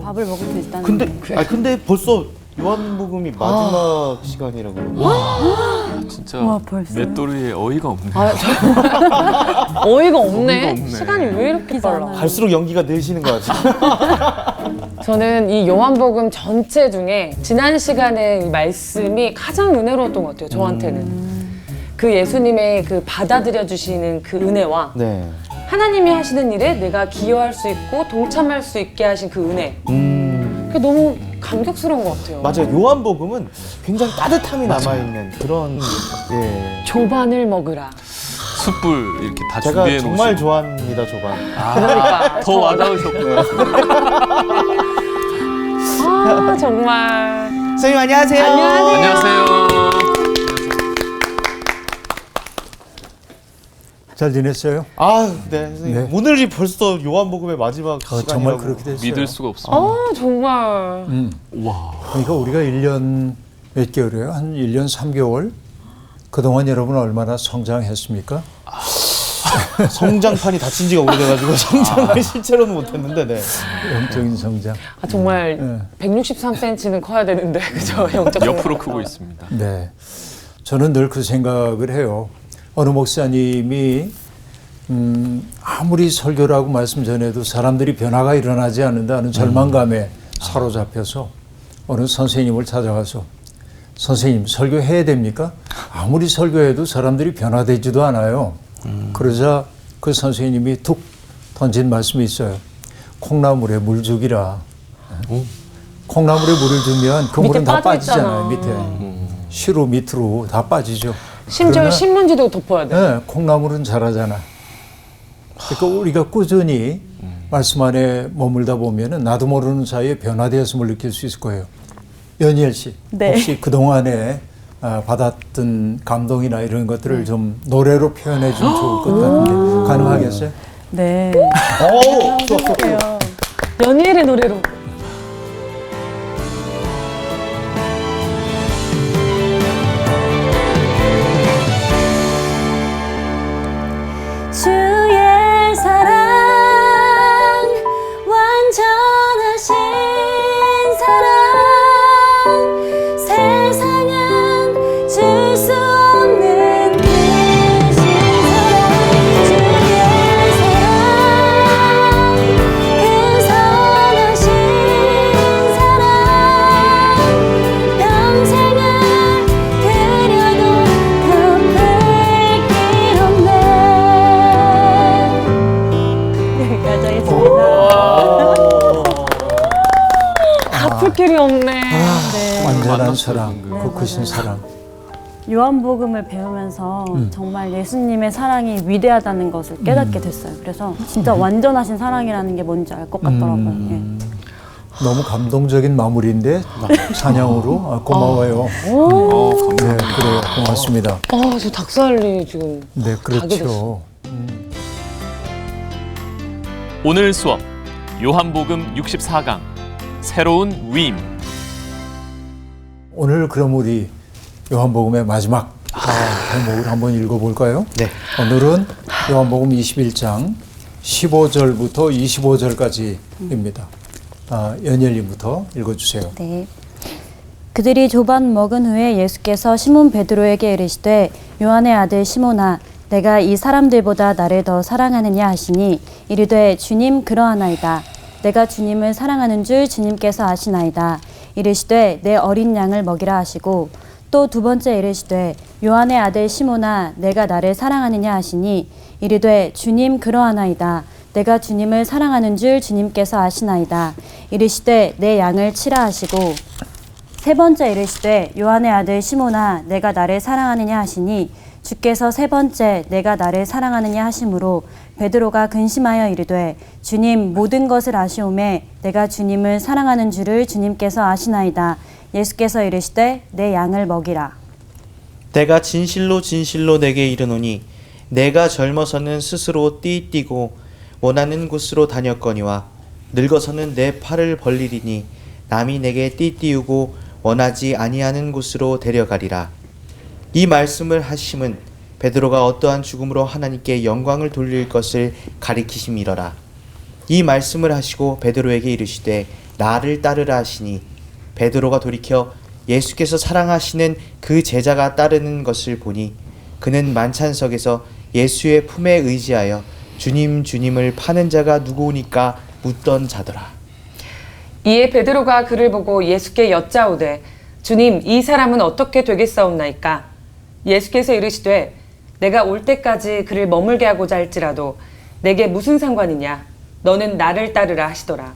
밥을 먹을 수 있다는 근데 게. 근데 벌써 요한복음이 마지막 시간이라고요. 진짜 와, 벌써요? 맷돌이에 어이가 없네. 어이가 없네. 어이가 없네. 시간이 왜 이렇게 빨라? 갈수록 연기가 늘시는 것 같아요. 저는 이 요한복음 전체 중에 지난 시간에 이 말씀이 가장 은혜로웠던 것 같아요. 저한테는. 그 예수님의 그 받아들여 주시는 그 은혜와 네. 하나님이 하시는 일에 내가 기여할 수 있고 동참할 수 있게 하신 그 은혜. 그게 너무 감격스러운 것 같아요. 맞아요. 요한복음은 굉장히 따뜻함이 남아있는 그런 조반을 먹으라. 숯불 이렇게 다 제가 준비해 정말 놓으시고. 좋아합니다, 조반. 그러니까 더 와닿으셨구나. 아 정말. 선생님 안녕하세요. 안녕하세요. 잘 지냈어요? 네, 선생님. 네. 오늘이 벌써 요한복음의 마지막 시간이라고. 정말 그렇게 됐어요. 믿을 수가 없습니다. 정말. 와. 그러니까 우리가 1년 몇 개월이에요? 한 1년 3개월? 그동안 여러분 얼마나 성장했습니까? 성장판이 닫힌 지가 오래돼가지고 성장을 실제로는 못했는데, 네. 영적인 성장. 정말 163cm는 커야 되는데 그죠? 영적 옆으로 크고 있습니다. 네. 저는 늘 그 생각을 해요. 어느 목사님이 아무리 설교를 하고 말씀 전해도 사람들이 변화가 일어나지 않는다는 절망감에 사로잡혀서 어느 선생님을 찾아가서 선생님 설교해야 됩니까? 아무리 설교해도 사람들이 변화되지도 않아요. 그러자 그 선생님이 툭 던진 말씀이 있어요. 콩나물에 물 주기라. 콩나물에 물을 주면 그 물은 다 빠지잖아요. 밑에. 시로 밑으로 다 빠지죠. 심지어 그러나 신문지도 덮어야 돼. 네, 콩나물은 자라잖아. 그러니까 우리가 꾸준히 말씀 안에 머물다 보면은 나도 모르는 사이에 변화되었음을 느낄 수 있을 거예요. 연희엘 씨, 네. 혹시 그동안에 받았던 감동이나 이런 것들을 좀 노래로 표현해 주면 좋을 것 같은데 가능하겠어요? 네. 좋아. 연희엘의 노래로. 주의 사랑 완전하신 사랑 세상은 줄 수 없는 크신 사랑 주의 사랑 그 선하신 사랑 평생을 드려도 갚을 길 없네. 여기까지 하겠습니다. 갚을 길이 없네. 네. 완전한 사랑, 네, 그 크신 맞아요. 사랑. 요한복음을 배우면서 정말 예수님의 사랑이 위대하다는 것을 깨닫게 됐어요. 그래서 진짜 완전하신 사랑이라는 게 뭔지 알 것 같더라고요. 예. 너무 감동적인 마무리인데 찬양으로 고마워요. 네, 그래요. 고맙습니다. 저 닭살리 지금. 네, 가게 그렇죠. 오늘 수업 요한복음 64강 새로운 위임. 오늘 그럼 우리 요한복음의 마지막 대목을 한번 읽어볼까요? 네. 오늘은 요한복음 21장 15절부터 25절까지입니다. 연열님부터 읽어주세요. 네. 그들이 조반 먹은 후에 예수께서 시몬 베드로에게 이르시되 요한의 아들 시몬아 내가 이 사람들보다 나를 더 사랑하느냐 하시니 이르되 주님 그러하나이다. 내가 주님을 사랑하는 줄 주님께서 아시나이다. 이르시되 내 어린 양을 먹이라 하시고 또 두 번째 이르시되 요한의 아들 시몬아 내가 나를 사랑하느냐 하시니 이르되 주님 그러하나이다. 내가 주님을 사랑하는 줄 주님께서 아시나이다. 이르시되 내 양을 치라 하시고 세 번째 이르시되 요한의 아들 시몬아 내가 나를 사랑하느냐 하시니 주께서 세 번째 내가 나를 사랑하느냐 하심으로 베드로가 근심하여 이르되 주님 모든 것을 아시오매 내가 주님을 사랑하는 줄을 주님께서 아시나이다. 예수께서 이르시되 내 양을 먹이라. 내가 진실로 진실로 내게 이르노니 내가 젊어서는 스스로 띠띠고 원하는 곳으로 다녔거니와 늙어서는 내 팔을 벌리리니 남이 내게 띠띠우고 원하지 아니하는 곳으로 데려가리라. 이 말씀을 하심은 베드로가 어떠한 죽음으로 하나님께 영광을 돌릴 것을 가리키심이러라. 이 말씀을 하시고 베드로에게 이르시되 나를 따르라 하시니 베드로가 돌이켜 예수께서 사랑하시는 그 제자가 따르는 것을 보니 그는 만찬석에서 예수의 품에 의지하여 주님 주님을 파는 자가 누구오니까 묻던 자더라. 이에 베드로가 그를 보고 예수께 여짜오되 주님 이 사람은 어떻게 되겠사옵나이까? 예수께서 이르시되 내가 올 때까지 그를 머물게 하고자 할지라도 내게 무슨 상관이냐? 너는 나를 따르라 하시더라.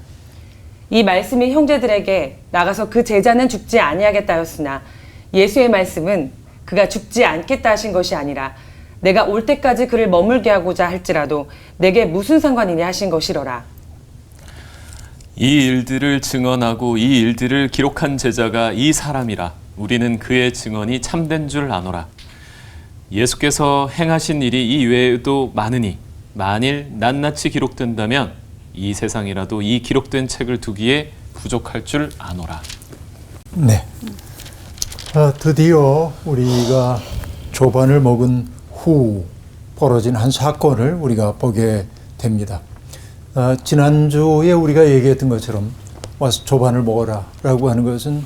이 말씀이 형제들에게 나가서 그 제자는 죽지 아니하겠다 하였으나 예수의 말씀은 그가 죽지 않겠다 하신 것이 아니라 내가 올 때까지 그를 머물게 하고자 할지라도 내게 무슨 상관이냐 하신 것이로라. 이 일들을 증언하고 이 일들을 기록한 제자가 이 사람이라 우리는 그의 증언이 참된 줄 아노라. 예수께서 행하신 일이 이 외에도 많으니 만일 낱낱이 기록된다면 이 세상이라도 이 기록된 책을 두기에 부족할 줄 아노라. 네. 드디어 우리가 조반을 먹은 후 벌어진 한 사건을 우리가 보게 됩니다. 지난주에 우리가 얘기했던 것처럼 와서 조반을 먹어라 라고 하는 것은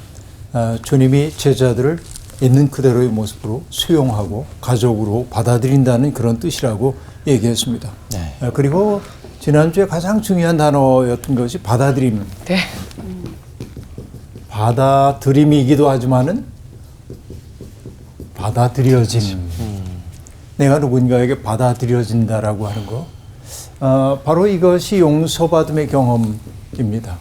주님이 제자들을 있는 그대로의 모습으로 수용하고 가족으로 받아들인다는 그런 뜻이라고 얘기했습니다. 네. 그리고 지난주에 가장 중요한 단어였던 것이 받아들임. 네. 받아들임이기도 하지만은 받아들여짐. 내가 누군가에게 받아들여진다라고 하는 거. 바로 이것이 용서받음의 경험입니다.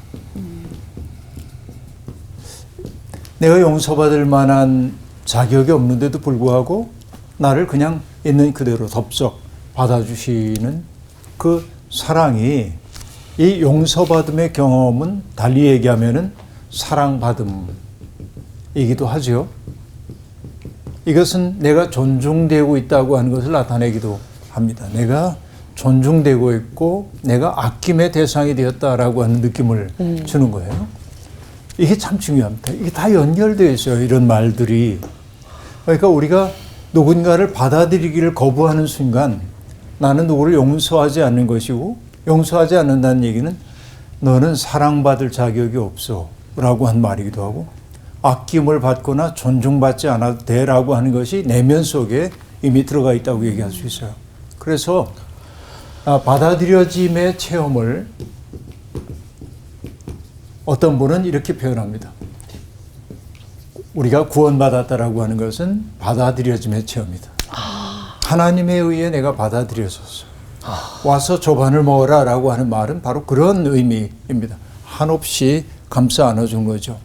내가 용서받을 만한 자격이 없는데도 불구하고 나를 그냥 있는 그대로 덥석 받아주시는 그 사랑이, 이 용서받음의 경험은 달리 얘기하면은 사랑받음이기도 하죠. 이것은 내가 존중되고 있다고 하는 것을 나타내기도 합니다. 내가 존중되고 있고 내가 아낌의 대상이 되었다라고 하는 느낌을 주는 거예요. 이게 참 중요합니다. 이게 다 연결되어 있어요. 이런 말들이. 그러니까 우리가 누군가를 받아들이기를 거부하는 순간 나는 누구를 용서하지 않는 것이고, 용서하지 않는다는 얘기는 너는 사랑받을 자격이 없어 라고 한 말이기도 하고, 아낌을 받거나 존중받지 않아도 돼라고 하는 것이 내면 속에 이미 들어가 있다고 얘기할 수 있어요. 그래서 받아들여짐의 체험을 어떤 분은 이렇게 표현합니다. 우리가 구원받았다라고 하는 것은 받아들여짐의 체험이다. 하나님에 의해 내가 받아들여졌어. 와서 조반을 먹어라 라고 하는 말은 바로 그런 의미입니다. 한없이 감싸 안아준 거죠.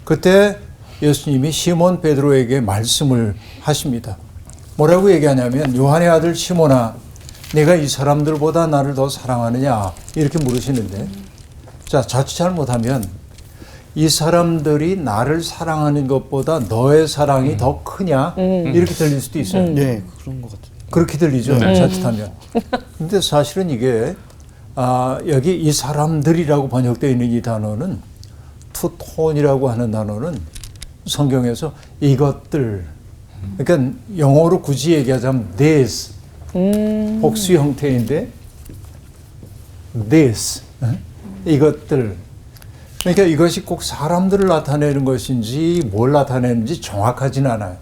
그때 예수님이 시몬 베드로에게 말씀을 하십니다. 뭐라고 얘기하냐면 요한의 아들 시몬아, 내가 이 사람들보다 나를 더 사랑하느냐 이렇게 물으시는데, 자, 자칫 잘못하면 이 사람들이 나를 사랑하는 것보다 너의 사랑이 더 크냐 이렇게 들릴 수도 있어요. 네, 그런 것 같아요. 그렇게 들리죠. 자칫하면. 근데 사실은 이게 여기 이 사람들이라고 번역되어 있는 이 단어는 투톤이라고 하는 단어는 성경에서 이것들, 그러니까 영어로 굳이 얘기하자면 this, 복수 형태인데 this, 이것들. 그러니까 이것이 꼭 사람들을 나타내는 것인지 뭘 나타내는지 정확하지는 않아요.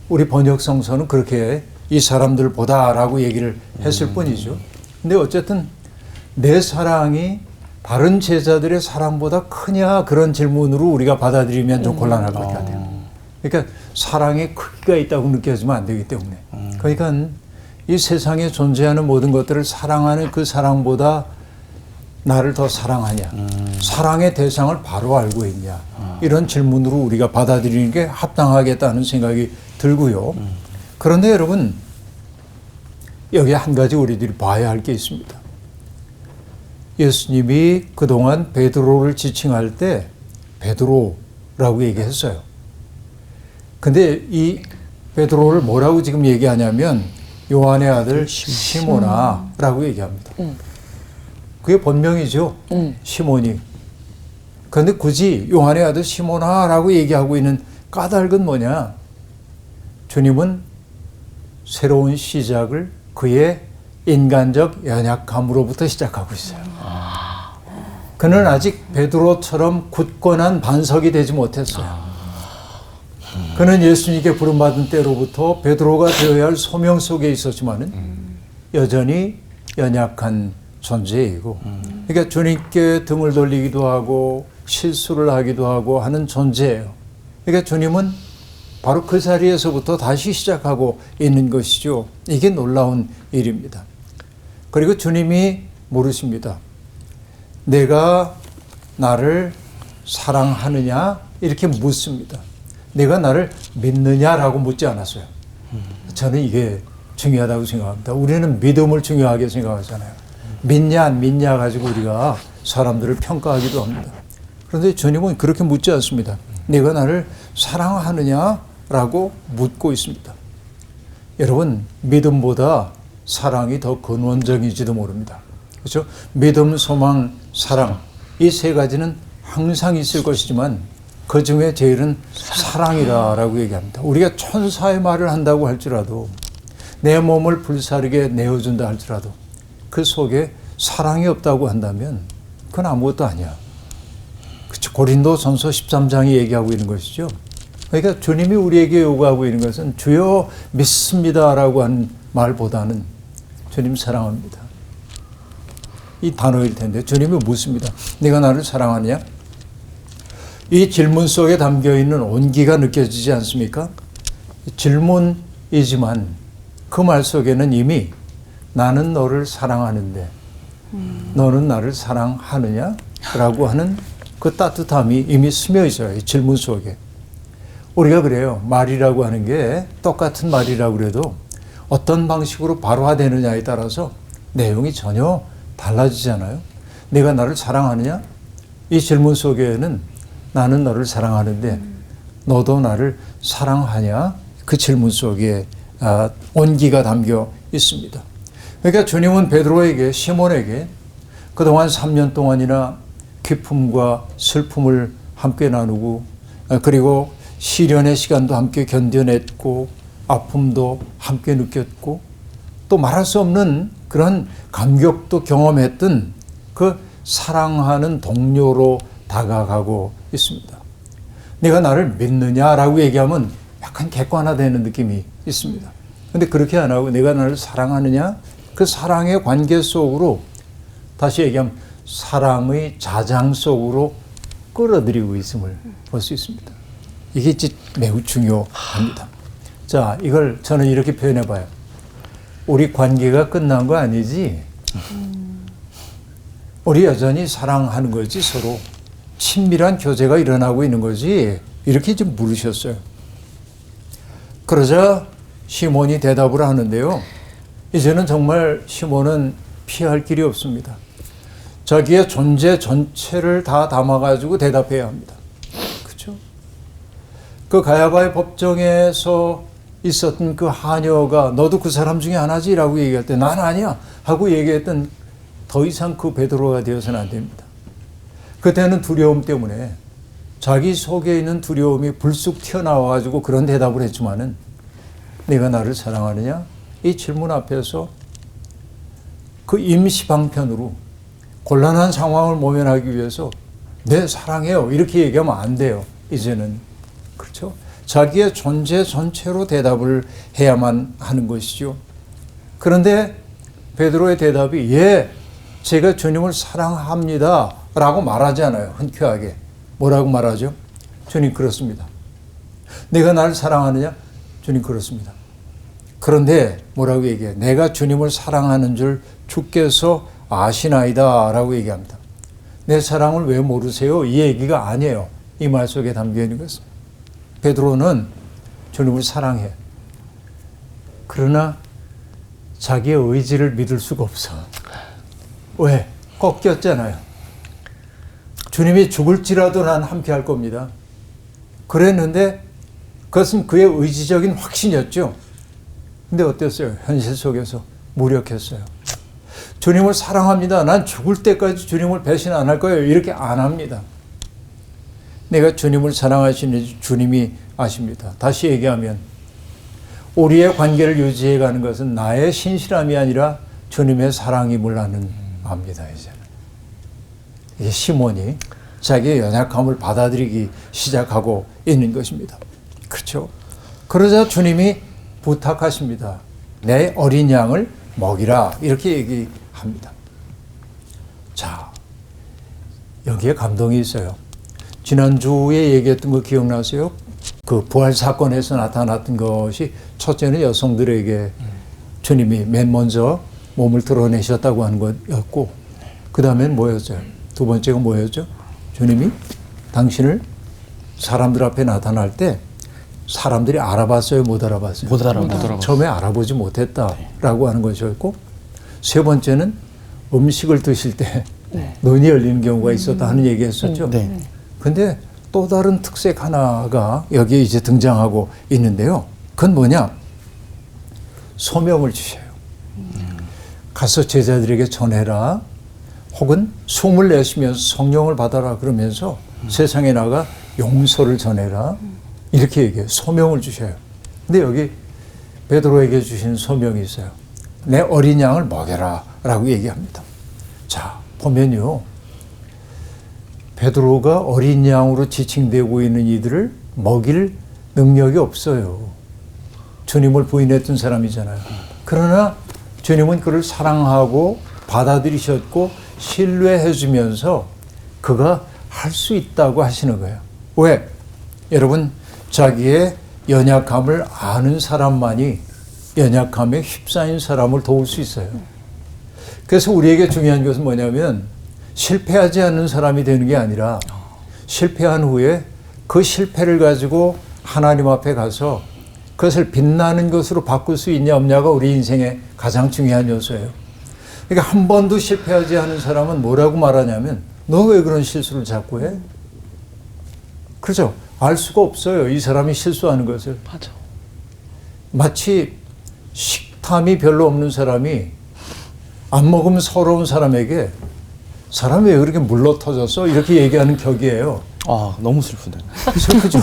우리 번역 성서는 그렇게 이 사람들보다라고 얘기를 했을 뿐이죠. 근데 어쨌든 내 사랑이 다른 제자들의 사랑보다 크냐 그런 질문으로 우리가 받아들이면 좀 곤란할 것 같아요. 그러니까 사랑의 크기가 있다고 느껴지면 안 되기 때문에. 그러니까 이 세상에 존재하는 모든 것들을 사랑하는 그 사랑보다 나를 더 사랑하냐, 사랑의 대상을 바로 알고 있냐, 이런 질문으로 우리가 받아들이는 게 합당하겠다는 생각이 들고요. 그런데 여러분, 여기 한 가지 우리들이 봐야 할 게 있습니다. 예수님이 그동안 베드로를 지칭할 때 베드로라고 얘기했어요. 근데 이 베드로를 뭐라고 지금 얘기하냐면 요한의 아들 시몬아라고 얘기합니다. 그게 본명이죠. 시몬이. 그런데 굳이 요한의 아들 시몬아라고 얘기하고 있는 까닭은 뭐냐? 주님은 새로운 시작을 그의 인간적 연약함으로부터 시작하고 있어요. 그는 아직 베드로처럼 굳건한 반석이 되지 못했어요. 그는 예수님께 부름받은 때로부터 베드로가 되어야 할 소명 속에 있었지만은 여전히 연약한 존재이고, 그러니까 주님께 등을 돌리기도 하고 실수를 하기도 하고 하는 존재예요. 그러니까 주님은 바로 그 자리에서부터 다시 시작하고 있는 것이죠. 이게 놀라운 일입니다. 그리고 주님이 물으십니다. 내가 나를 사랑하느냐? 이렇게 묻습니다. 내가 나를 믿느냐라고 묻지 않았어요. 저는 이게 중요하다고 생각합니다. 우리는 믿음을 중요하게 생각하잖아요. 믿냐 안 믿냐 가지고 우리가 사람들을 평가하기도 합니다. 그런데 주님은 그렇게 묻지 않습니다. 내가 나를 사랑하느냐라고 묻고 있습니다. 여러분, 믿음보다 사랑이 더 근원적인지도 모릅니다. 그렇죠? 믿음, 소망, 사랑, 이 세 가지는 항상 있을 것이지만 그 중에 제일은 사랑이라고 얘기합니다. 우리가 천사의 말을 한다고 할지라도, 내 몸을 불사르게 내어준다 할지라도 그 속에 사랑이 없다고 한다면 그건 아무것도 아니야. 그렇죠? 고린도전서 13장이 얘기하고 있는 것이죠. 그러니까 주님이 우리에게 요구하고 있는 것은 주여 믿습니다라고 하는 말보다는 주님 사랑합니다, 이 단어일 텐데 주님이 묻습니다. 내가 나를 사랑하느냐? 이 질문 속에 담겨있는 온기가 느껴지지 않습니까? 질문이지만 그 말 속에는 이미 나는 너를 사랑하는데 너는 나를 사랑하느냐? 라고 하는 그 따뜻함이 이미 스며 있어요. 이 질문 속에. 우리가 그래요. 말이라고 하는 게 똑같은 말이라고 그래도 어떤 방식으로 발화되느냐에 따라서 내용이 전혀 달라지잖아요. 내가 나를 사랑하느냐? 이 질문 속에는 나는 너를 사랑하는데 너도 나를 사랑하냐? 그 질문 속에 온기가 담겨 있습니다. 그러니까 주님은 베드로에게, 시몬에게 그동안 3년 동안이나 기쁨과 슬픔을 함께 나누고, 그리고 시련의 시간도 함께 견뎌냈고, 아픔도 함께 느꼈고, 또 말할 수 없는 그런 감격도 경험했던 그 사랑하는 동료로 다가가고 있습니다. 내가 나를 믿느냐라고 얘기하면 약간 객관화되는 느낌이 있습니다. 그런데 그렇게 안 하고 내가 나를 사랑하느냐? 그 사랑의 관계 속으로, 다시 얘기하면 사랑의 자장 속으로 끌어들이고 있음을 볼 수 있습니다. 이게 매우 중요합니다. 자, 이걸 저는 이렇게 표현해 봐요. 우리 관계가 끝난 거 아니지? 우리 여전히 사랑하는 거지, 서로. 친밀한 교제가 일어나고 있는 거지. 이렇게 좀 물으셨어요. 그러자 시몬이 대답을 하는데요. 이제는 정말 시몬은 피할 길이 없습니다. 자기의 존재 전체를 다 담아가지고 대답해야 합니다. 그렇죠? 그 가야바의 법정에서 있었던 그 하녀가 너도 그 사람 중에 하나지? 라고 얘기할 때 난 아니야 하고 얘기했던, 더 이상 그 베드로가 되어서는 안 됩니다. 그때는 두려움 때문에 자기 속에 있는 두려움이 불쑥 튀어나와가지고 그런 대답을 했지만은 내가 나를 사랑하느냐? 이 질문 앞에서 그 임시 방편으로 곤란한 상황을 모면하기 위해서 네, 사랑해요 이렇게 얘기하면 안 돼요. 이제는. 그렇죠? 자기의 존재 전체로 대답을 해야만 하는 것이죠. 그런데 베드로의 대답이 예, 제가 주님을 사랑합니다 라고 말하지 않아요. 흔쾌하게. 뭐라고 말하죠? 주님 그렇습니다. 내가 나를 사랑하느냐? 주님 그렇습니다. 그런데 뭐라고 얘기해요? 내가 주님을 사랑하는 줄 주께서 아시나이다 라고 얘기합니다. 내 사랑을 왜 모르세요? 이 얘기가 아니에요. 이 말 속에 담겨 있는 것은. 베드로는 주님을 사랑해. 그러나 자기의 의지를 믿을 수가 없어. 왜? 꺾였잖아요. 주님이 죽을지라도 난 함께 할 겁니다. 그랬는데 그것은 그의 의지적인 확신이었죠. 근데 어땠어요? 현실 속에서 무력했어요. 주님을 사랑합니다. 난 죽을 때까지 주님을 배신 안 할 거예요. 이렇게 안 합니다. 내가 주님을 사랑하시는지 주님이 아십니다. 다시 얘기하면 우리의 관계를 유지해가는 것은 나의 신실함이 아니라 주님의 사랑임을 나는 압니다. 이제는. 이게 시몬이 자기의 연약함을 받아들이기 시작하고 있는 것입니다. 그렇죠? 그러자 주님이 부탁하십니다. 내 어린 양을 먹이라 이렇게 얘기합니다. 자, 여기에 감동이 있어요. 지난주에 얘기했던 거 기억나세요? 그 부활 사건에서 나타났던 것이 첫째는 여성들에게 주님이 맨 먼저 몸을 드러내셨다고 하는 것이었고, 그 다음엔 뭐였어요? 두 번째가 뭐였죠? 주님이 당신을 사람들 앞에 나타날 때 사람들이 알아봤어요? 못 알아봤어요? 못 알아봤어요. 처음에 알아보지 못했다라고 하는 것이었고, 세 번째는 음식을 드실 때 눈이 열리는 경우가 있었다 하는 얘기했었죠. 네. 근데 또 다른 특색 하나가 여기에 이제 등장하고 있는데요. 그건 뭐냐? 소명을 주셔요. 가서 제자들에게 전해라. 혹은 숨을 내쉬면서 성령을 받아라 그러면서 세상에 나가 용서를 전해라. 이렇게 얘기해요. 소명을 주셔요. 근데 여기 베드로에게 주신 소명이 있어요. 내 어린 양을 먹여라 라고 얘기합니다. 자, 보면요. 베드로가 어린 양으로 지칭되고 있는 이들을 먹일 능력이 없어요. 주님을 부인했던 사람이잖아요. 그러나 주님은 그를 사랑하고 받아들이셨고 신뢰해 주면서 그가 할 수 있다고 하시는 거예요. 왜? 여러분, 자기의 연약함을 아는 사람만이 연약함에 휩싸인 사람을 도울 수 있어요. 그래서 우리에게 중요한 것은 뭐냐면 실패하지 않는 사람이 되는 게 아니라 실패한 후에 그 실패를 가지고 하나님 앞에 가서 그것을 빛나는 것으로 바꿀 수 있냐 없냐가 우리 인생의 가장 중요한 요소예요. 그러니까 한 번도 실패하지 않은 사람은 뭐라고 말하냐면 너 왜 그런 실수를 자꾸 해? 그렇죠? 알 수가 없어요. 이 사람이 실수하는 것을. 맞아. 마치 식탐이 별로 없는 사람이 안 먹으면 서러운 사람에게 사람이 왜 그렇게 물러 터졌어? 이렇게 얘기하는 격이에요. 아, 너무 슬프네. 슬프죠?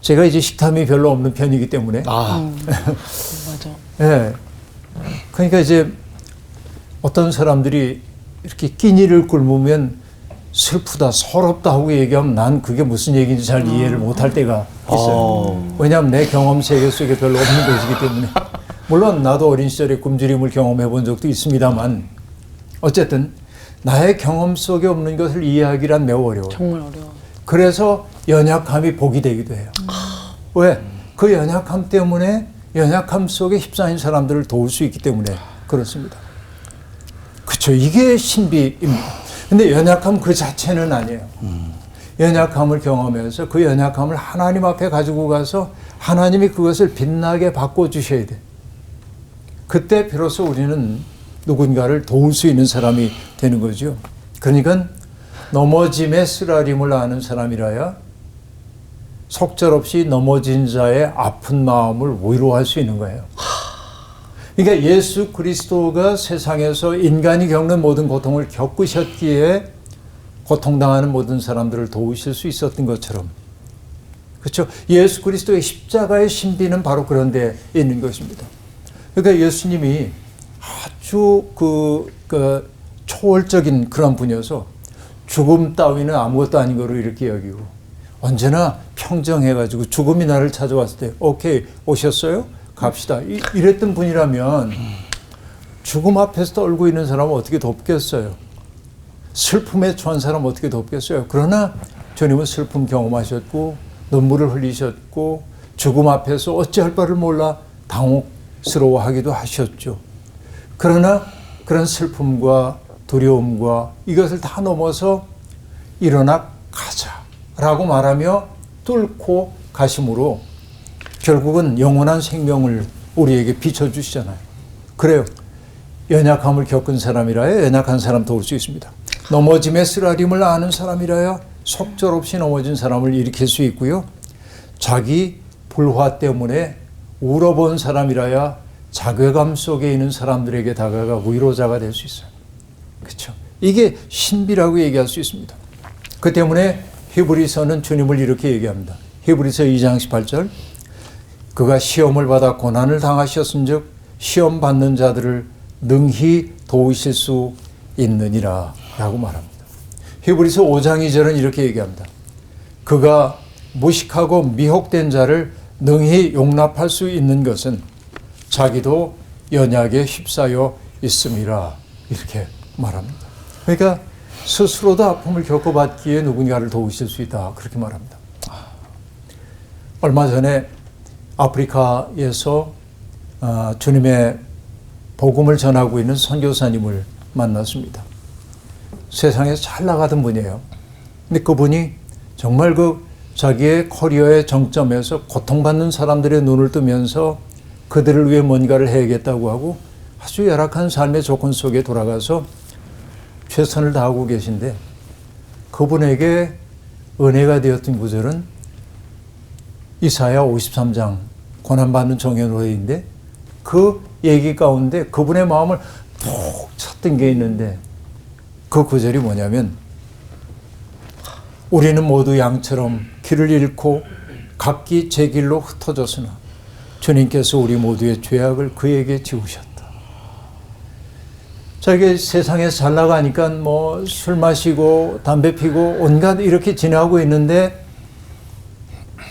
제가 이제 식탐이 별로 없는 편이기 때문에. 맞아. 예. 그러니까 이제 어떤 사람들이 이렇게 끼니를 굶으면 슬프다, 서럽다 하고 얘기하면 난 그게 무슨 얘기인지 잘 이해를 못할 때가 있어요. 왜냐하면 내 경험 세계 속에 별로 없는 것이기 때문에. 물론 나도 어린 시절에 굶주림을 경험해 본 적도 있습니다만 어쨌든 나의 경험 속에 없는 것을 이해하기란 매우 어려워요. 정말 어려워. 그래서 연약함이 복이 되기도 해요. 왜? 그 연약함 때문에 연약함 속에 휩싸인 사람들을 도울 수 있기 때문에 그렇습니다. 그렇죠. 이게 신비입니다. 근데 연약함 그 자체는 아니에요. 연약함을 경험해서 그 연약함을 하나님 앞에 가지고 가서 하나님이 그것을 빛나게 바꿔주셔야 돼. 그때 비로소 우리는 누군가를 도울 수 있는 사람이 되는 거죠. 그러니까 넘어짐의 쓰라림을 아는 사람이라야 속절없이 넘어진 자의 아픈 마음을 위로할 수 있는 거예요. 그러니까 예수 그리스도가 세상에서 인간이 겪는 모든 고통을 겪으셨기에 고통당하는 모든 사람들을 도우실 수 있었던 것처럼, 그렇죠? 예수 그리스도의 십자가의 신비는 바로 그런 데 있는 것입니다. 그러니까 예수님이 아주 초월적인 그런 분이어서 죽음 따위는 아무것도 아닌 거로 이렇게 여기고 언제나 평정해가지고 죽음이 나를 찾아왔을 때 오케이 오셨어요? 갑시다. 이랬던 분이라면 죽음 앞에서 떨고 있는 사람은 어떻게 돕겠어요? 슬픔에 처한 사람 어떻게 돕겠어요? 그러나 주님은 슬픔 경험하셨고 눈물을 흘리셨고 죽음 앞에서 어찌할 바를 몰라 당혹스러워하기도 하셨죠. 그러나 그런 슬픔과 두려움과 이것을 다 넘어서 일어나 가자라고 말하며 뚫고 가심으로 결국은 영원한 생명을 우리에게 비춰주시잖아요. 그래요. 연약함을 겪은 사람이라야 연약한 사람 도울 수 있습니다. 넘어짐의 쓰라림을 아는 사람이라야 속절없이 넘어진 사람을 일으킬 수 있고요. 자기 불화 때문에 울어본 사람이라야 자괴감 속에 있는 사람들에게 다가가 위로자가 될 수 있어요. 그렇죠? 이게 신비라고 얘기할 수 있습니다. 그 때문에 히브리서는 주님을 이렇게 얘기합니다. 히브리서 2장 18절 그가 시험을 받아 고난을 당하셨은즉 시험 받는 자들을 능히 도우실 수 있느니라 라고 말합니다. 히브리서 5장 2절은 이렇게 얘기합니다. 그가 무식하고 미혹된 자를 능히 용납할 수 있는 것은 자기도 연약에 휩싸여 있음이라 이렇게 말합니다. 그러니까 스스로도 아픔을 겪어봤기에 누군가를 도우실 수 있다 그렇게 말합니다. 얼마 전에 아프리카에서 주님의 복음을 전하고 있는 선교사님을 만났습니다. 세상에서 잘 나가던 분이에요. 근데 그분이 정말 자기의 커리어의 정점에서 고통받는 사람들의 눈을 뜨면서 그들을 위해 뭔가를 해야겠다고 하고 아주 열악한 삶의 조건 속에 돌아가서 최선을 다하고 계신데 그분에게 은혜가 되었던 구절은 이사야 53장 고난받는 종의 노래인데 그 얘기 가운데 그분의 마음을 푹 쳤던 게 있는데 그 구절이 뭐냐면 우리는 모두 양처럼 길을 잃고 각기 제 길로 흩어졌으나 주님께서 우리 모두의 죄악을 그에게 지우셨다. 자기 세상에서 잘 나가니까 뭐 술 마시고 담배 피고 온갖 이렇게 지내고 있는데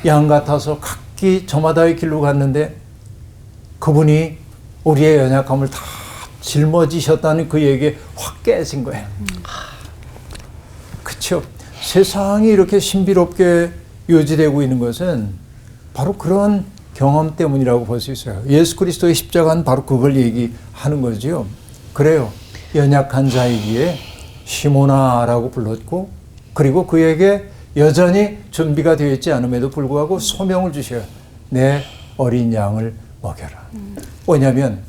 양 같아서 각기 저마다의 길로 갔는데 그분이 우리의 연약함을 다 짊어지셨다는 그 얘기에 확 깨진 거예요. 그렇죠. 세상이 이렇게 신비롭게 유지되고 있는 것은 바로 그런 경험 때문이라고 볼 수 있어요. 예수 그리스도의 십자가는 바로 그걸 얘기하는 거죠. 그래요. 연약한 자이기에 시모나라고 불렀고 그리고 그에게 여전히 준비가 되어 있지 않음에도 불구하고 소명을 주셔요. 내 어린 양을 먹여라. 왜냐하면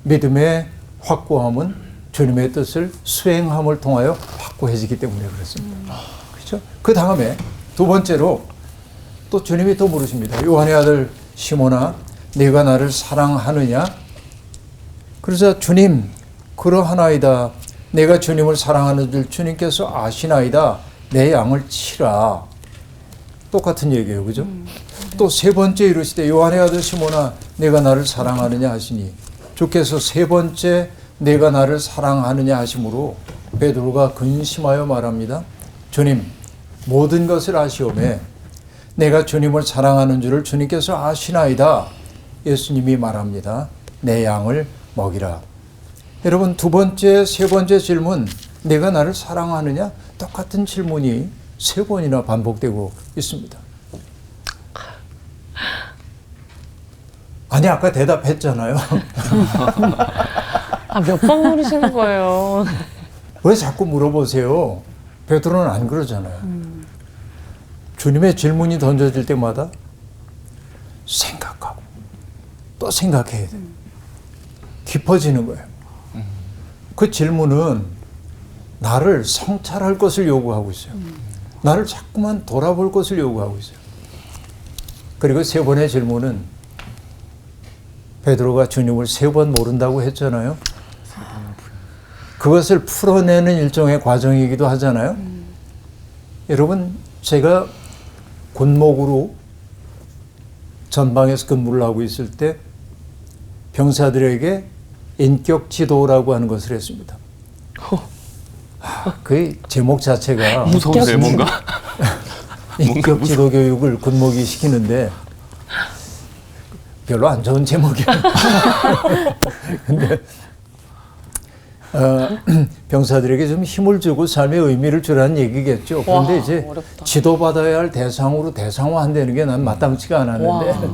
믿음의 확고함은 주님의 뜻을 수행함을 통하여 확고해지기 때문에 그렇습니다. 그렇죠? 그 다음에 두 번째로 또 주님이 또 물으십니다. 요한의 아들 시몬아, 네가 나를 사랑하느냐? 그래서 주님, 그러하나이다. 내가 주님을 사랑하는 줄 주님께서 아시나이다. 내 양을 치라. 똑같은 얘기예요. 그죠? 또 세 번째 이르시되 요한의 아들 시몬아, 내가 나를 사랑하느냐 하시니 주께서 세 번째 내가 나를 사랑하느냐 하심으로 베드로가 근심하여 말합니다. 주님, 모든 것을 아시오매 내가 주님을 사랑하는 줄을 주님께서 아시나이다. 예수님이 말합니다. 내 양을 먹이라. 여러분, 두 번째, 세 번째 질문, 내가 나를 사랑하느냐? 똑같은 질문이 세 번이나 반복되고 있습니다. 아니, 아까 대답했잖아요. 몇 번 물으시는 거예요? 왜 자꾸 물어보세요? 베드로는 안 그러잖아요. 주님의 질문이 던져질 때마다 생각하고 또 생각해야 돼. 깊어지는 거예요. 그 질문은 나를 성찰할 것을 요구하고 있어요. 나를 자꾸만 돌아볼 것을 요구하고 있어요. 그리고 세 번의 질문은 베드로가 주님을 세 번 모른다고 했잖아요. 그것을 풀어내는 일종의 과정이기도 하잖아요. 여러분, 제가 군목으로 전방에서 근무를 하고 있을 때 병사들에게 인격 지도라고 하는 것을 했습니다. 그 제목 자체가 무서운데 뭔가? 인격 지도 교육을 군목이 시키는데 별로 안 좋은 제목이에요. 근데 병사들에게 좀 힘을 주고 삶의 의미를 주라는 얘기겠죠. 그런데 와, 이제 어렵다. 지도받아야 할 대상으로 대상화한다는 게 난 마땅치가 않았는데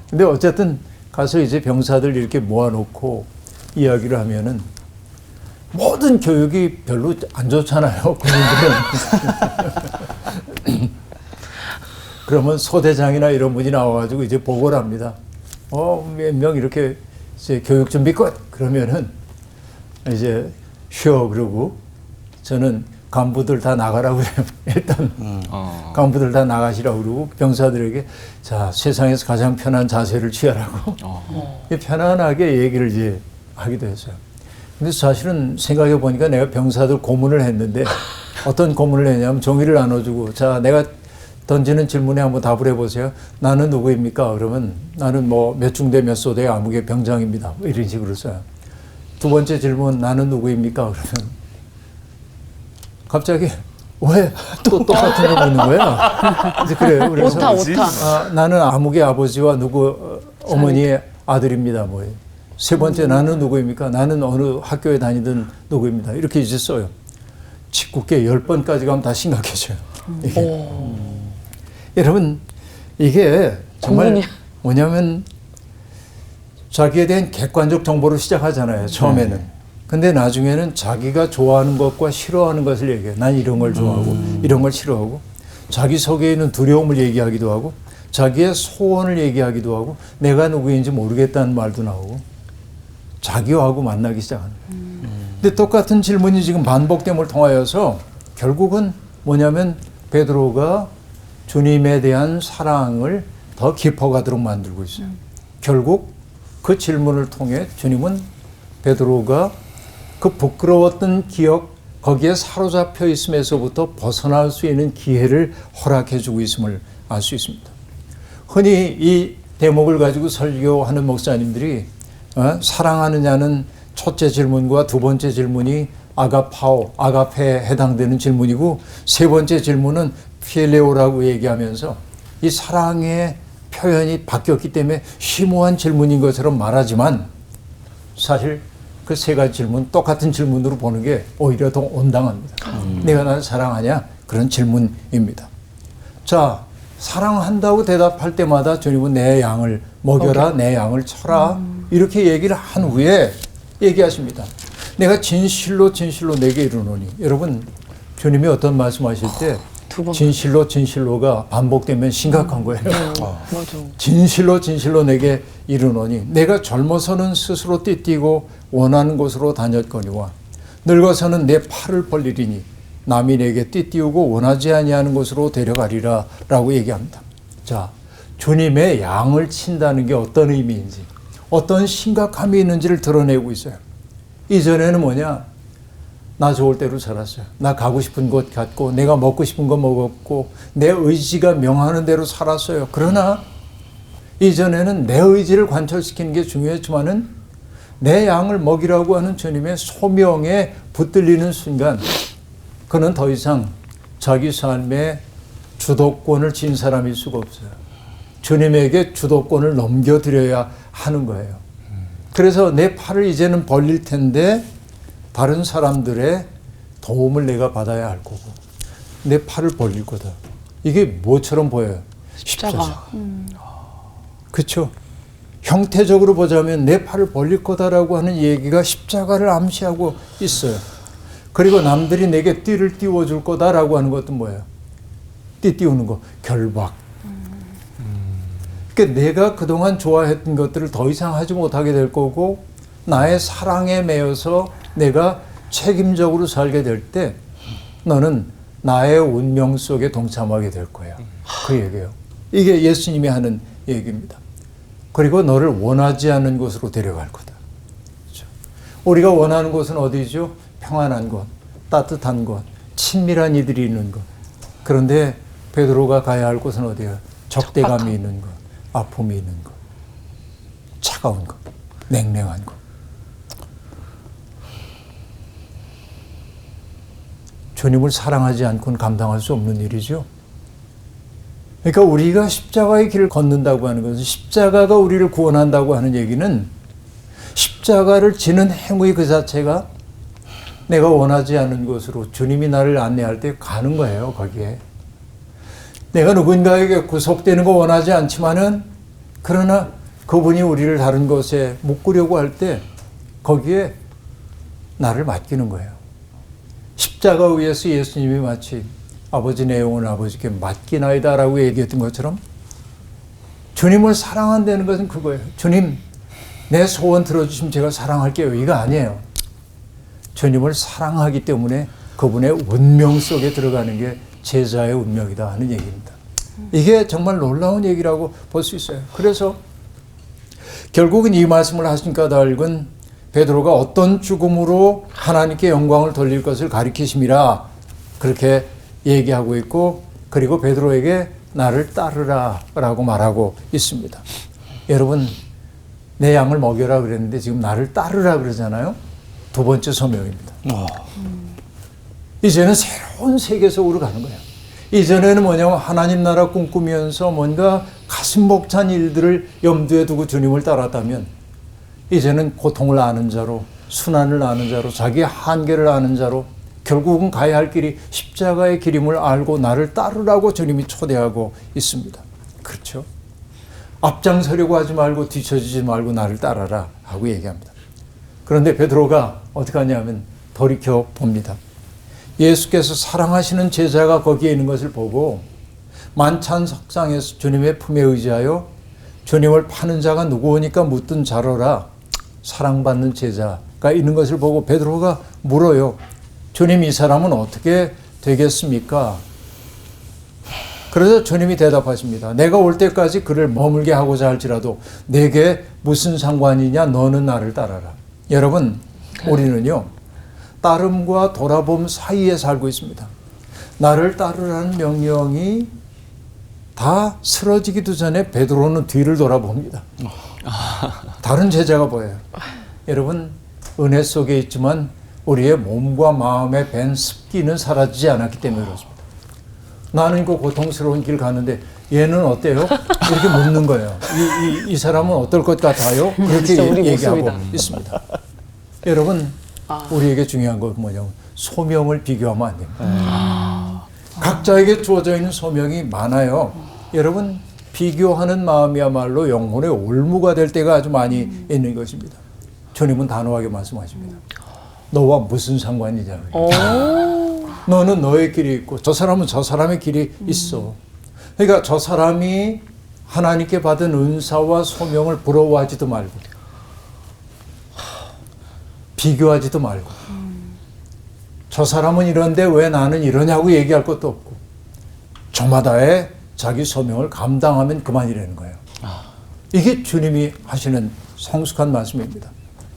근데 어쨌든 가서 이제 병사들 이렇게 모아놓고 이야기를 하면은 모든 교육이 별로 안 좋잖아요. 군인들은. 그러면 소대장이나 이런 분이 나와가지고 이제 보고를 합니다. 몇 명 이렇게 이제 교육 준비 끝! 그러면은 이제 쉬어 그러고 저는 간부들 다 나가라고 그래요. 일단 간부들 다 나가시라고 그러고 병사들에게 자, 세상에서 가장 편한 자세를 취하라고 편안하게 얘기를 이제 하기도 했어요. 근데 사실은 생각해 보니까 내가 병사들 고문을 했는데 어떤 고문을 했냐면 종이를 나눠주고 자, 내가 던지는 질문에 한번 답을 해보세요. 나는 누구입니까? 그러면 나는 뭐 몇 중대 몇 소대 아무개 병장입니다. 뭐 이런 식으로 써요. 두 번째 질문, 나는 누구입니까? 그러면 갑자기 왜 또 똑같은 거 묻는 거야? 이제 그래요. 그래서 오타. 나는 아무개 아버지와 누구 어머니의 아들입니다. 뭐. 세 번째, 나는 누구입니까? 나는 어느 학교에 다니던 누구입니다. 이렇게 이제 써요. 19개 10번까지 가면 다 심각해져요. 이게. 여러분, 이게 정말 뭐냐면 자기에 대한 객관적 정보로 시작하잖아요. 처음에는. 근데 나중에는 자기가 좋아하는 것과 싫어하는 것을 얘기해요. 난 이런 걸 좋아하고 이런 걸 싫어하고, 자기 속에 있는 두려움을 얘기하기도 하고, 자기의 소원을 얘기하기도 하고, 내가 누구인지 모르겠다는 말도 나오고, 자기하고 만나기 시작하는 거예요. 근데 똑같은 질문이 지금 반복됨을 통하여서 결국은 뭐냐면 베드로가 주님에 대한 사랑을 더 깊어가도록 만들고 있어요. 결국 그 질문을 통해 주님은 베드로가 그 부끄러웠던 기억, 거기에 사로잡혀 있음에서부터 벗어날 수 있는 기회를 허락해 주고 있음을 알 수 있습니다. 흔히 이 대목을 가지고 설교하는 목사님들이 사랑하느냐는 첫째 질문과 두 번째 질문이 아가파오, 아가페에 해당되는 질문이고, 세 번째 질문은 필레오라고 얘기하면서 이 사랑의 표현이 바뀌었기 때문에 심오한 질문인 것처럼 말하지만, 사실 그 세 가지 질문 똑같은 질문으로 보는 게 오히려 더 온당합니다. 내가 나를 사랑하냐? 그런 질문입니다. 자, 사랑한다고 대답할 때마다 주님은 내 양을 먹여라, 내 양을 쳐라, 이렇게 얘기를 한 후에 얘기하십니다. 내가 진실로 진실로 내게 이르노니. 여러분, 주님이 어떤 말씀하실 때 진실로 진실로가 반복되면 심각한 거예요. 진실로 진실로 내게 이르노니 내가 젊어서는 스스로 띠띠고 원하는 곳으로 다녔거니와 늙어서는 내 팔을 벌리리니 남이 내게 띠띠우고 원하지 아니하는 곳으로 데려가리라 라고 얘기합니다. 자, 주님의 양을 친다는 게 어떤 의미인지, 어떤 심각함이 있는지를 드러내고 있어요. 이전에는 뭐냐? 나 좋을 대로 살았어요. 나 가고 싶은 곳 갔고, 내가 먹고 싶은 거 먹었고, 내 의지가 명하는 대로 살았어요. 그러나 이전에는 내 의지를 관철시키는 게 중요했지만은 내 양을 먹이라고 하는 주님의 소명에 붙들리는 순간 그는 더 이상 자기 삶의 주도권을 진 사람일 수가 없어요. 주님에게 주도권을 넘겨드려야 하는 거예요. 그래서 내 팔을 이제는 벌릴 텐데 다른 사람들의 도움을 내가 받아야 할 거고, 내 팔을 벌릴 거다. 이게 뭐처럼 보여요? 십자가. 그렇죠? 형태적으로 보자면 내 팔을 벌릴 거다라고 하는 얘기가 십자가를 암시하고 있어요. 그리고 남들이 내게 띠를 띄워줄 거다라고 하는 것도 뭐예요? 띠 띄우는 거, 결박. 그러니까 내가 그동안 좋아했던 것들을 더 이상 하지 못하게 될 거고, 나의 사랑에 매여서 내가 책임적으로 살게 될 때 너는 나의 운명 속에 동참하게 될 거야. 그 얘기예요. 이게 예수님이 하는 얘기입니다. 그리고 너를 원하지 않는 곳으로 데려갈 거다. 그렇죠? 우리가 원하는 곳은 어디죠? 평안한 곳, 따뜻한 곳, 친밀한 이들이 있는 곳. 그런데 베드로가 가야 할 곳은 어디예요? 적대감이 있는 곳, 아픔이 있는 곳, 차가운 곳, 냉랭한 곳. 주님을 사랑하지 않고는 감당할 수 없는 일이죠. 그러니까 우리가 십자가의 길을 걷는다고 하는 것은, 십자가가 우리를 구원한다고 하는 얘기는 십자가를 지는 행위 그 자체가 내가 원하지 않는 곳으로 주님이 나를 안내할 때 가는 거예요. 거기에 내가 누군가에게 구속되는 거 원하지 않지만은, 그러나 그분이 우리를 다른 곳에 묶으려고 할 때 거기에 나를 맡기는 거예요. 십자가 위에서 예수님이 마치 아버지 내 영혼을 아버지께 맡기나이다 라고 얘기했던 것처럼, 주님을 사랑한다는 것은 그거예요. 주님, 내 소원 들어주시면 제가 사랑할게요. 이거 아니에요. 주님을 사랑하기 때문에 그분의 운명 속에 들어가는 게 제자의 운명이다 하는 얘기입니다. 이게 정말 놀라운 얘기라고 볼 수 있어요. 그래서 결국은 이 말씀을 하신 까닭은 베드로가 어떤 죽음으로 하나님께 영광을 돌릴 것을 가리키심이라 그렇게 얘기하고 있고, 그리고 베드로에게 나를 따르라 라고 말하고 있습니다. 여러분, 내 양을 먹여라 그랬는데 지금 나를 따르라 그러잖아요. 두 번째 소명입니다. 이제는 새로운 세계 속으로 가는 거예요. 이전에는 뭐냐면 하나님 나라 꿈꾸면서 뭔가 가슴 벅찬 일들을 염두에 두고 주님을 따랐다면 이제는 고통을 아는 자로, 순환을 아는 자로, 자기의 한계를 아는 자로, 결국은 가야 할 길이 십자가의 길임을 알고 나를 따르라고 주님이 초대하고 있습니다. 그렇죠? 앞장서려고 하지 말고 뒤처지지 말고 나를 따라라 하고 얘기합니다. 그런데 베드로가 어떻게 하냐면 돌이켜 봅니다. 예수께서 사랑하시는 제자가 거기에 있는 것을 보고 만찬 석상에서 주님의 품에 의지하여 주님을 파는 자가 누구오니까 묻든 자로라, 사랑받는 제자가 있는 것을 보고 베드로가 물어요. 주님, 이 사람은 어떻게 되겠습니까? 그래서 주님이 대답하십니다. 내가 올 때까지 그를 머물게 하고자 할지라도 내게 무슨 상관이냐, 너는 나를 따라라. 여러분, 우리는요 따름과 돌아봄 사이에 살고 있습니다. 나를 따르라는 명령이 다 쓰러지기도 전에 베드로는 뒤를 돌아봅니다. 다른 제자가 보여요. 여러분, 은혜 속에 있지만 우리의 몸과 마음에 밴 습기는 사라지지 않았기 때문에 그렇습니다. 나는 그 고통스러운 길 가는데 얘는 어때요? 이렇게 묻는 거예요. 이 사람은 어떨 것 같아요? 이렇게 얘기하고 있습니다. 여러분, 우리에게 중요한 건 뭐냐면 소명을 비교하면 안 됩니다. 각자에게 주어져 있는 소명이 많아요. 여러분, 비교하는 마음이야말로 영혼의 올무가 될 때가 아주 많이 있는 것입니다. 주님은 단호하게 말씀하십니다. 너와 무슨 상관이냐. 너는 너의 길이 있고 저 사람은 저 사람의 길이 있어. 그러니까 저 사람이 하나님께 받은 은사와 소명을 부러워하지도 말고 비교하지도 말고 저 사람은 이런데 왜 나는 이러냐고 얘기할 것도 없고 저마다의 자기 소명을 감당하면 그만이라는 거예요. 이게 주님이 하시는 성숙한 말씀입니다.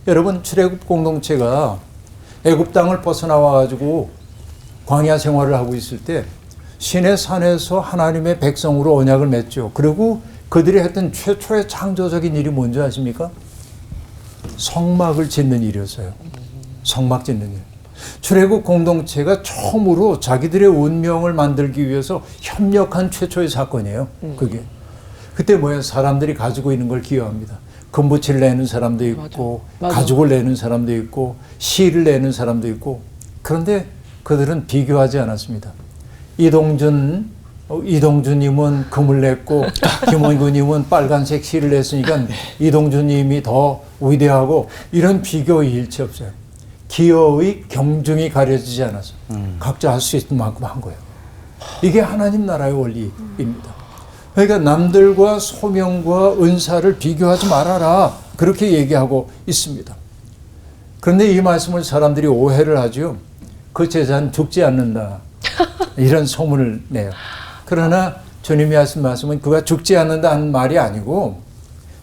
여러분, 출애굽 공동체가 애굽 땅을 벗어나와 가지고 광야 생활을 하고 있을 때 시내 산에서 하나님의 백성으로 언약을 맺죠. 그리고 그들이 했던 최초의 창조적인 일이 뭔지 아십니까? 성막을 짓는 일이었어요. 성막 짓는 일. 출애굽 공동체가 처음으로 자기들의 운명을 만들기 위해서 협력한 최초의 사건이에요. 그게. 그때 뭐예요? 사람들이 가지고 있는 걸 기여합니다. 금붙이를 내는 사람도 있고 맞아. 가죽을 내는 사람도 있고 실을 내는 사람도 있고. 그런데 그들은 비교하지 않았습니다. 이동준님은 금을 냈고 김원구님은 빨간색 실을 냈으니까 이동준님이 더 위대하고 이런 비교 일치 없어요. 기여의 경중이 가려지지 않아서 각자 할 수 있는 만큼 한 거예요. 이게 하나님 나라의 원리입니다. 그러니까 남들과 소명과 은사를 비교하지 말아라, 그렇게 얘기하고 있습니다. 그런데 이 말씀을 사람들이 오해를 하죠. 그 제자는 죽지 않는다, 이런 소문을 내요. 그러나 주님이 하신 말씀은 그가 죽지 않는다 하는 말이 아니고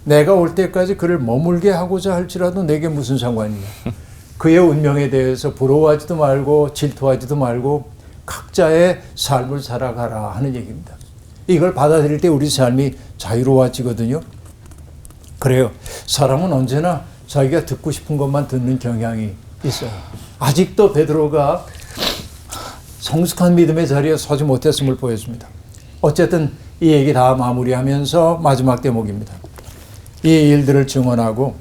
내가 올 때까지 그를 머물게 하고자 할지라도 내게 무슨 상관이냐. 그의 운명에 대해서 부러워하지도 말고 질투하지도 말고 각자의 삶을 살아가라 하는 얘기입니다. 이걸 받아들일 때 우리 삶이 자유로워지거든요. 그래요. 사람은 언제나 자기가 듣고 싶은 것만 듣는 경향이 있어요. 아직도 베드로가 성숙한 믿음의 자리에 서지 못했음을 보여줍니다. 어쨌든 이 얘기 다 마무리하면서 마지막 대목입니다. 이 일들을 증언하고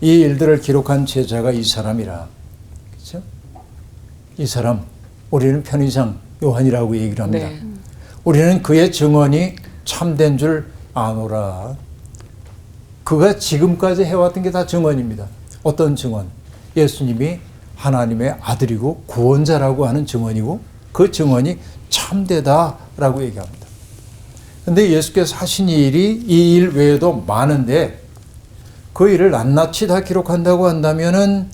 이 일들을 기록한 제자가 이 사람이라. 그렇죠? 이 사람, 우리는 편의상 요한이라고 얘기를 합니다. 네. 우리는 그의 증언이 참된 줄 아노라. 그가 지금까지 해왔던 게 다 증언입니다. 어떤 증언? 예수님이 하나님의 아들이고 구원자라고 하는 증언이고 그 증언이 참되다라고 얘기합니다. 그런데 예수께서 하신 일이 이 일 외에도 많은데 그 일을 낱낱이 다 기록한다고 한다면은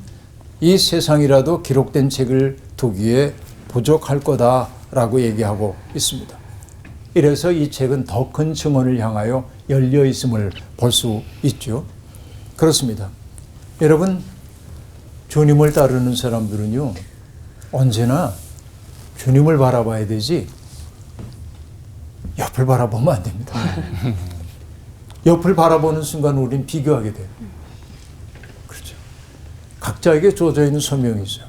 이 세상이라도 기록된 책을 두기에 부족할 거다라고 얘기하고 있습니다. 이래서 이 책은 더 큰 증언을 향하여 열려 있음을 볼 수 있죠. 그렇습니다. 여러분, 주님을 따르는 사람들은요, 언제나 주님을 바라봐야 되지 옆을 바라보면 안 됩니다. 옆을 바라보는 순간 우린 비교하게 돼요. 그렇죠. 각자 각자에게 주어져 있는 소명이 있어요.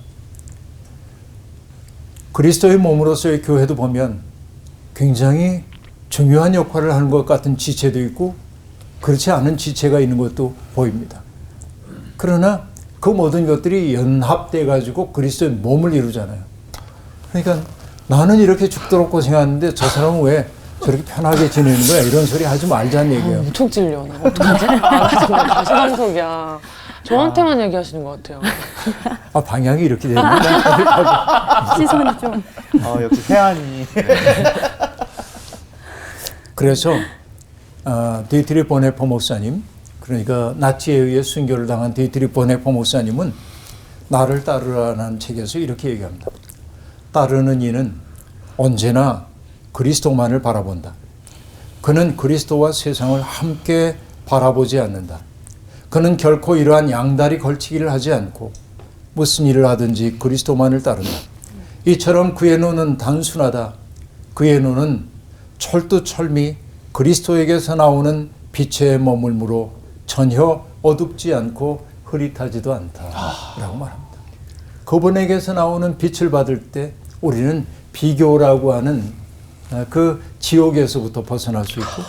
그리스도의 몸으로서의 교회도 보면 굉장히 중요한 역할을 하는 것 같은 지체도 있고 그렇지 않은 지체가 있는 것도 보입니다. 그러나 그 모든 것들이 연합돼 가지고 그리스도의 몸을 이루잖아요. 그러니까 나는 이렇게 죽도록 고생하는데 저 사람은 왜 저렇게 편하게 지내는 거야? 이런 소리 하지 말자는 얘기예요. 엄청 찔려. 나 어떡하지? 아, 정말 가시방석이야. 저한테만 얘기하시는 것 같아요. 아, 방향이 이렇게 됩니다. 시선이 좀. 역시 세안이. 그래서 디트리 보네포 목사님, 그러니까 나치에 의해 순교를 당한 디트리 보네포 목사님은 나를 따르라는 책에서 이렇게 얘기합니다. 따르는 이는 언제나 그리스도만을 바라본다. 그는 그리스도와 세상을 함께 바라보지 않는다. 그는 결코 이러한 양다리 걸치기를 하지 않고 무슨 일을 하든지 그리스도만을 따른다. 이처럼 그의 눈은 단순하다. 그의 눈은 철두철미 그리스도에게서 나오는 빛의 머물므로 전혀 어둡지 않고 흐릿하지도 않다라고 말합니다. 그분에게서 나오는 빛을 받을 때 우리는 비교라고 하는 그 지옥에서부터 벗어날 수 있고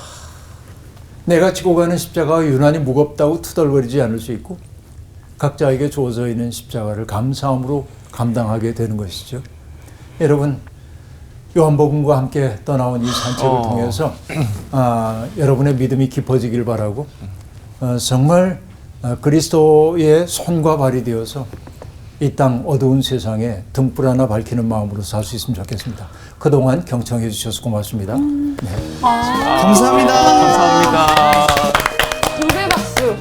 내가 지고 가는 십자가가 유난히 무겁다고 투덜거리지 않을 수 있고 각자에게 주어져 있는 십자가를 감사함으로 감당하게 되는 것이죠. 여러분 요한복음과 함께 떠나온 이 산책을 통해서 여러분의 믿음이 깊어지길 바라고 정말 그리스도의 손과 발이 되어서 이 땅 어두운 세상에 등불 하나 밝히는 마음으로 살 수 있으면 좋겠습니다. 그동안 경청해 주셔서 고맙습니다. 네. 감사합니다. 감사합니다. 두배 박수.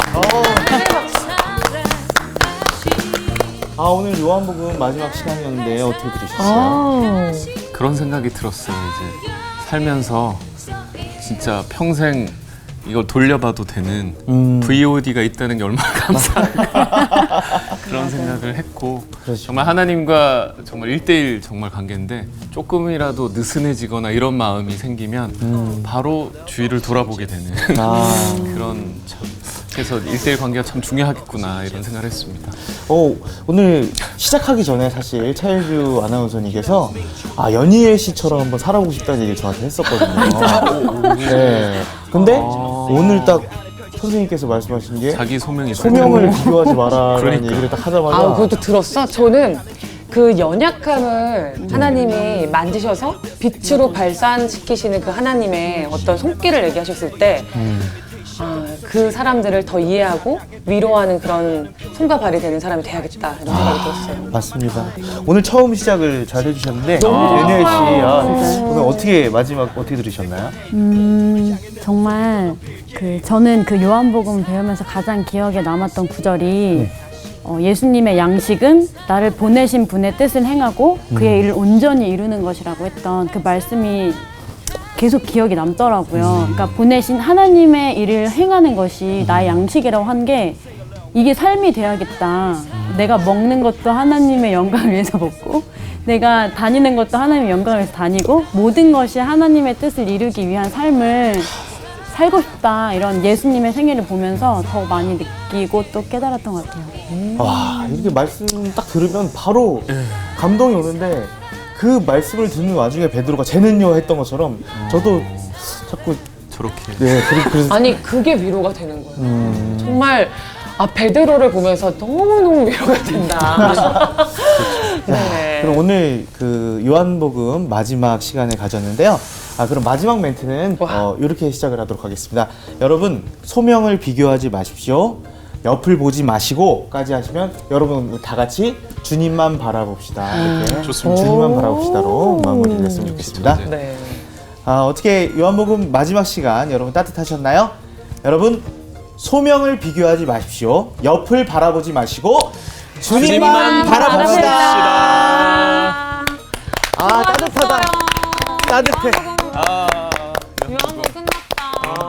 오늘 요한복음 마지막 시간이었는데 어떻게 들으셨어요? 그런 생각이 들었어요. 이제 살면서 진짜 평생 이걸 돌려봐도 되는 VOD가 있다는 게 얼마나 감사한가 그런 생각을 했고 그렇죠. 정말 하나님과 정말 1대1 정말 관계인데 조금이라도 느슨해지거나 이런 마음이 생기면 바로 주위를 돌아보게 되는 그런 참 그래서 1대1 관계가 참 중요하겠구나 이런 생각을 했습니다. 오늘 시작하기 전에 사실 차일규 아나운서님께서 연희애 씨처럼 한번 살아보고 싶다는 얘기를 저한테 했었거든요. 네. 근데 오늘 딱 선생님께서 말씀하신 게 자기 소명이 소명을 비교하지 마라라는 그러니까. 얘기를 딱 하자마자 그것도 들었어? 저는 그 연약함을 하나님이 만드셔서 빛으로 발산시키시는 그 하나님의 어떤 손길을 얘기하셨을 때 그 사람들을 더 이해하고 위로하는 그런 손과 발이 되는 사람이 돼야겠다 이런 생각이 들었어요. 맞습니다. 오늘 처음 시작을 잘 해주셨는데 연희애 씨 오늘 어떻게 마지막 어떻게 들으셨나요? 정말 저는 그 요한복음 배우면서 가장 기억에 남았던 구절이 예수님의 양식은 나를 보내신 분의 뜻을 행하고 그의 일을 온전히 이루는 것이라고 했던 그 말씀이 계속 기억이 남더라고요. 그러니까 보내신 하나님의 일을 행하는 것이 나의 양식이라고 한 게 이게 삶이 돼야겠다. 내가 먹는 것도 하나님의 영광을 위해서 먹고 내가 다니는 것도 하나님의 영광을 위해서 다니고 모든 것이 하나님의 뜻을 이루기 위한 삶을 살고 싶다. 이런 예수님의 생애를 보면서 더 많이 느끼고 또 깨달았던 것 같아요. 이렇게 말씀 딱 들으면 바로 감동이 오는데 그 말씀을 듣는 와중에 베드로가 쟤는요 했던 것처럼 저도 자꾸 저렇게 그래서 아니 그게 위로가 되는 거예요. 정말 베드로를 보면서 너무너무 위로가 된다. 네. 그럼 오늘 그 요한복음 마지막 시간을 가졌는데요. 그럼 마지막 멘트는 이렇게 시작을 하도록 하겠습니다. 여러분 소명을 비교하지 마십시오. 옆을 보지 마시고까지 하시면 여러분 다 같이 주님만 바라봅시다. 이렇게 좋습니다. 주님만 바라봅시다로 마무리를 했으면 좋겠습니다. 네. 어떻게 요한복음 마지막 시간 여러분 따뜻하셨나요? 여러분 소명을 비교하지 마십시오. 옆을 바라보지 마시고 주님만 바라봅시다. 따뜻하다. 따뜻해. 요한복음 끝났어요.